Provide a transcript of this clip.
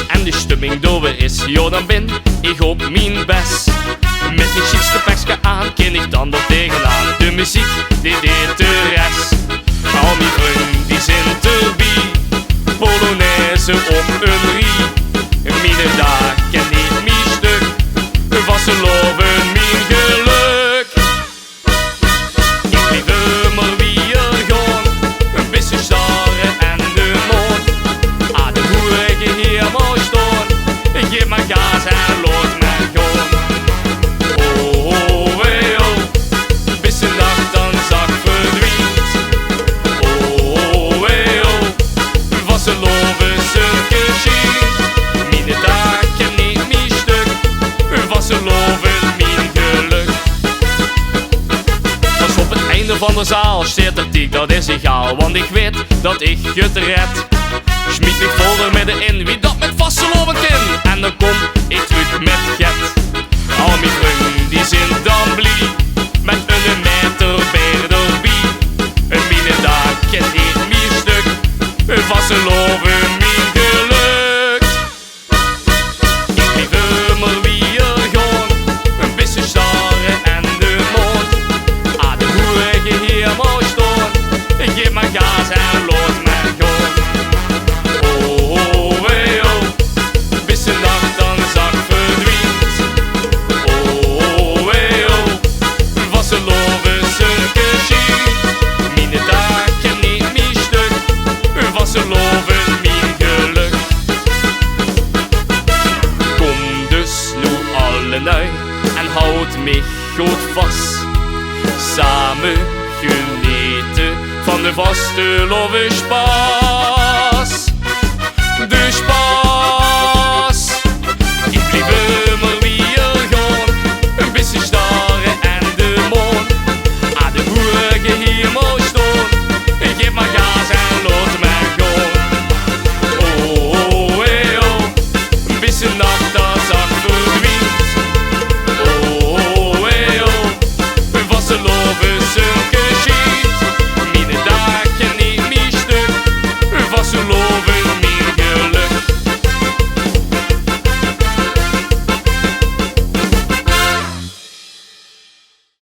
en de stemming door is, ja dan ben ik op mijn best. Met mijn chicste pakje aan, ken ik dan er tegenaan. De muziek, die deed de rest. Al mijn vrienden, die zijn erbij. Polonaise op een rie. Mijn dag ken niet mijn stuk. Vasteloven mijn geluk. Ik lief maar wie er gaan. Een beetje staren en de mond. Ah, de hoerige hier maar staan. Geef maar gas en laat me gaan. Oh, hey, oh. Bis de nacht dan zacht verdwijnt. Oh, hey, oh. Vasteloven zulke shit. Mijn dag ken niet mijn stuk. Vasteloven mijn geluk. Als op het einde van de zaal staat er dik, dat is egaal, want ik weet dat ik het red. Schmiet me voor met de in, wie dat met vasteloven ken. En dan kom ik terug met get. Al mijn vrienden die zijn dan blij, met een meter bij erbij. Mijn dag ken ik mijn stuk, vasteloven mijn geluk. Ik lief maar wie er gaan, een beetje staren en de mond. Ah, de hoerige hier maar staan, geef maar gas en laat me gaan. Oh, hey, oh, bis de nacht dan zacht verdwijnt. Oh, hey, oh, vasteloven zulke shit. Mijn dag ken niet mijn stuk, vasteloven mijn geluk. Kom dus nu allen uit en houd mij goed vast. Samen genieten van de vastelovenspaar.